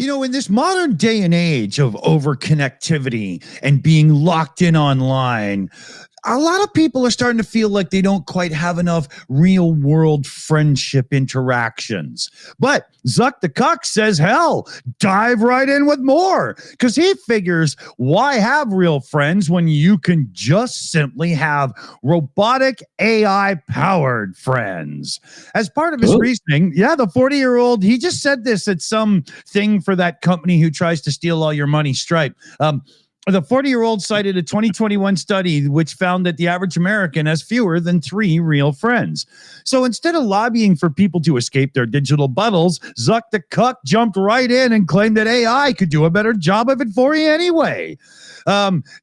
In this modern day and age of overconnectivity and being locked in online, a lot of people are starting to feel like they don't quite have enough real world friendship interactions. But Zuck the Cuck says, hell, dive right in with more, because he figures, why have real friends when you can just simply have robotic AI powered friends? As part of his reasoning, the 40-year-old, he just said this at some thing for that company who tries to steal all your money, Stripe. The 40-year-old cited a 2021 study which found that the average American has fewer than 3 real friends. So instead of lobbying for people to escape their digital bubbles, Zuck the Cuck jumped right in and claimed that AI could do a better job of it for you anyway.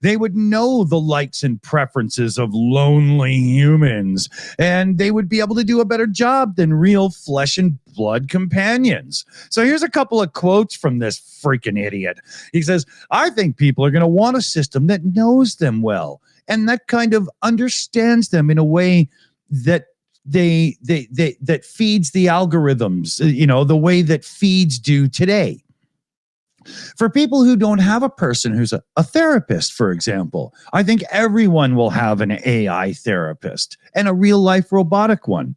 They would know the likes and preferences of lonely humans, and they would be able to do a better job than real flesh and blood companions. So here's a couple of quotes from this freaking idiot. He says, I think people are going to want a system that knows them well and that kind of understands them in a way that that feeds the algorithms, the way that feeds do today. For people who don't have a person who's a therapist, for example, I think everyone will have an AI therapist and a real life robotic one.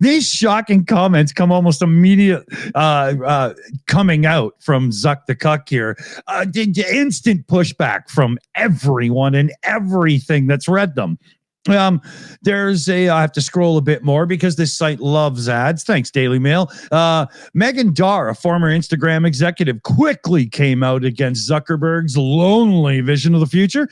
These shocking comments come almost immediate coming out from Zuck the Cuck here. Instant pushback from everyone and everything that's read them. I have to scroll a bit more because this site loves ads. Thanks, Daily Mail. Megan Darr, a former Instagram executive, quickly came out against Zuckerberg's lonely vision of the future.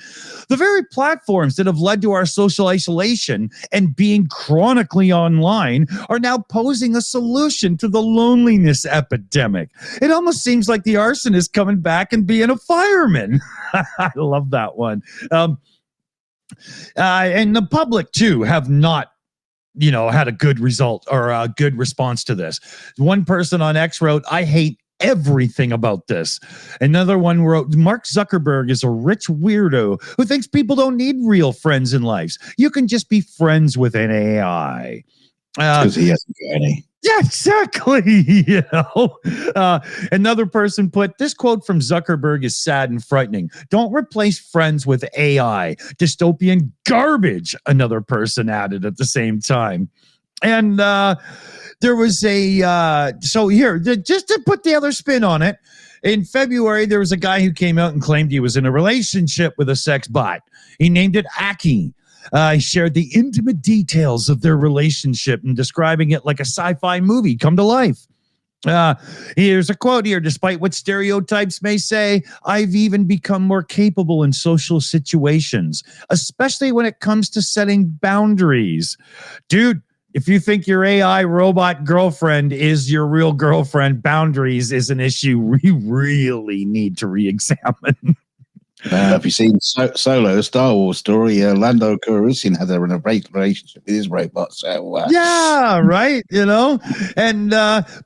The very platforms that have led to our social isolation and being chronically online are now posing a solution to the loneliness epidemic. It almost seems like the arsonist coming back and being a fireman. I love that one. And the public, too, have not, had a good result or a good response to this. One person on X wrote, I hate everything about this. Another one wrote, Mark Zuckerberg is a rich weirdo who thinks people don't need real friends in life. You can just be friends with an AI. Because he hasn't got any. Yeah, exactly. Another person put, this quote from Zuckerberg is sad and frightening. Don't replace friends with AI. Dystopian garbage, another person added at the same time. And there was so here, just to put the other spin on it, in February, there was a guy who came out and claimed he was in a relationship with a sex bot. He named it Aki. He shared the intimate details of their relationship and describing it like a sci-fi movie come to life. Here's a quote here. Despite what stereotypes may say, I've even become more capable in social situations, especially when it comes to setting boundaries. Dude, if you think your AI robot girlfriend is your real girlfriend, boundaries is an issue we really need to re-examine. If you've seen Solo, a Star Wars story, Lando Calrissian had a relationship with his robot. So yeah, right. And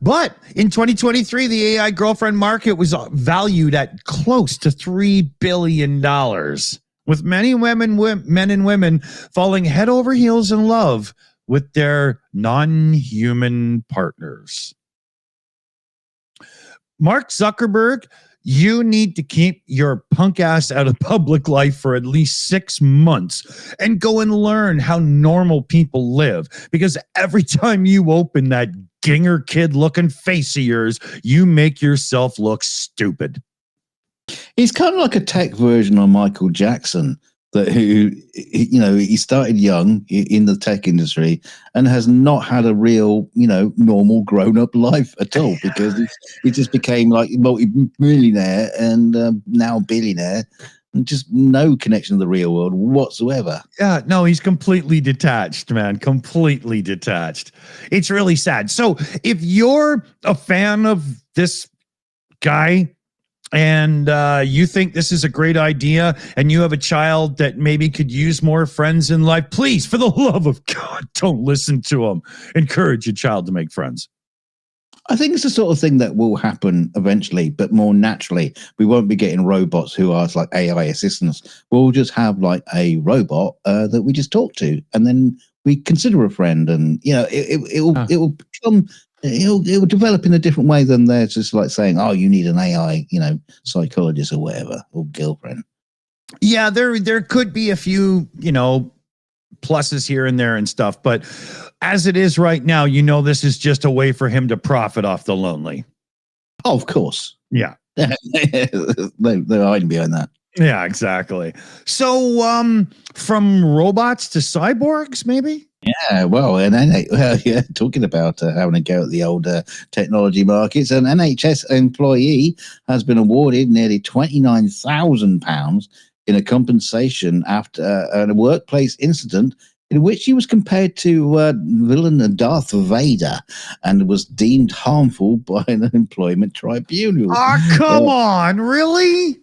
but in 2023, the AI girlfriend market was valued at close to $3 billion, with many men and women falling head over heels in love with their non-human partners. Mark Zuckerberg, you need to keep your punk ass out of public life for at least 6 months and go and learn how normal people live. Because every time you open that ginger kid looking face of yours, you make yourself look stupid. He's kind of like a tech version of Michael Jackson. He started young in the tech industry and has not had a real, normal grown-up life at all, because he just became like multi-millionaire and now billionaire, and just no connection to the real world whatsoever. Yeah, no, he's completely detached, man. Completely detached. It's really sad. So if you're a fan of this guy, and you think this is a great idea, and you have a child that maybe could use more friends in life, please, for the love of God, don't listen to him. Encourage your child to make friends. I think it's the sort of thing that will happen eventually, but more naturally. We won't be getting robots who are like AI assistants. We'll just have like a robot that we just talk to, and then we consider a friend, and it will become it'll develop in a different way than they're just like saying, "Oh, you need an AI, psychologist or whatever, or girlfriend." Yeah, there could be a few, pluses here and there and stuff, but as it is right now, this is just a way for him to profit off the lonely. Oh, of course. Yeah. They're hiding behind that. Yeah, exactly. So, from robots to cyborgs, maybe? Yeah, well, talking about having a go at the old technology markets, an NHS employee has been awarded nearly £29,000 in a compensation after a workplace incident in which he was compared to villain Darth Vader and was deemed harmful by an employment tribunal. Oh, come on, really?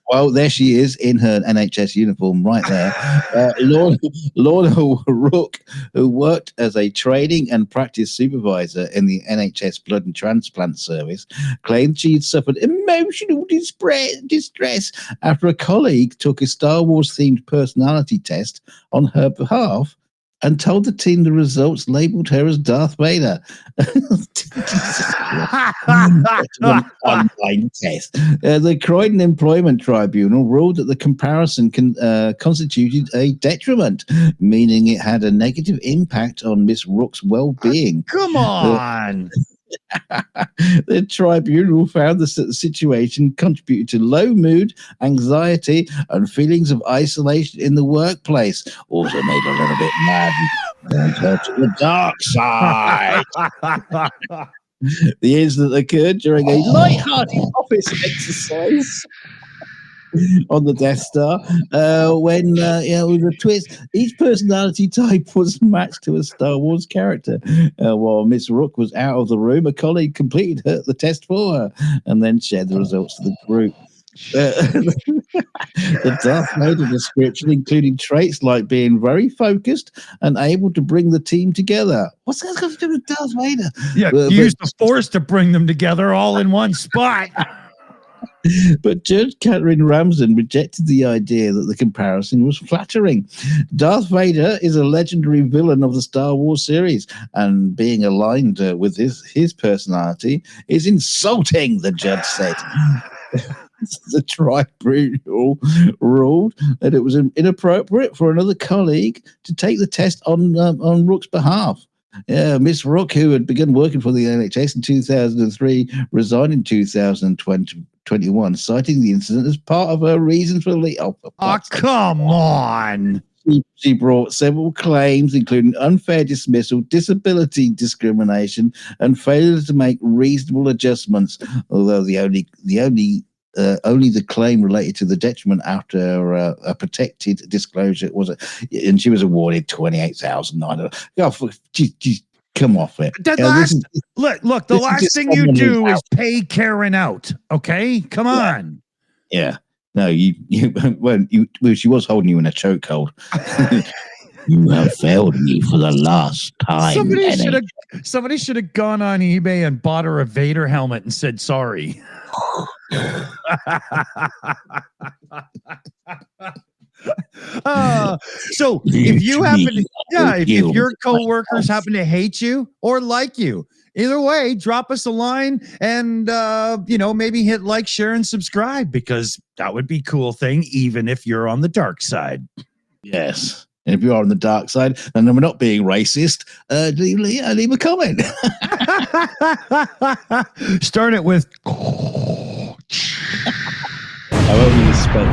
Well, there she is in her NHS uniform right there. Lorna Rook, who worked as a training and practice supervisor in the NHS Blood and Transplant Service, claimed she'd suffered emotional distress after a colleague took a Star Wars-themed personality test on her behalf and told the team the results labeled her as Darth Vader. Online test. The Croydon Employment Tribunal ruled that the comparison constituted a detriment, meaning it had a negative impact on Miss Rook's well-being. Come on. The tribunal found the situation contributed to low mood, anxiety, and feelings of isolation in the workplace. Also made a little bit mad and her to the dark side. The incident occurred during a light-hearted office exercise on the Death Star when with a twist, each personality type was matched to a Star Wars character. While Miss Rook was out of the room, a colleague completed the test for her and then shared the results to the group. The Darth Vader description, including traits like being very focused and able to bring the team together. What's that got to do with Darth Vader? Yeah, use the Force to bring them together all in one spot. But Judge Catherine Ramsden rejected the idea that the comparison was flattering. Darth Vader is a legendary villain of the Star Wars series, and being aligned with his personality is insulting, the judge said. The tribunal ruled that it was inappropriate for another colleague to take the test on Rook's behalf. Miss Rook, who had begun working for the NHS in 2003, resigned in 2021, citing the incident as part of her reasons for leave. Oh, come on. She brought several claims, including unfair dismissal, disability discrimination, and failure to make reasonable adjustments. Although only the claim related to the detriment after a protected disclosure and she was awarded $28,900. Oh, come off it. Look, the last thing you do is pay Karen out. Okay, come on. Yeah. No, she was holding you in a chokehold. You have failed me for the last time. Somebody should have gone on eBay and bought her a Vader helmet and said sorry. So if you happen to, if your coworkers happen to hate you or like you, either way, drop us a line and maybe hit like, share, and subscribe, because that would be a cool thing, even if you're on the dark side. Yes. And if you are on the dark side and we're not being racist, leave a comment. Start it with I only respect.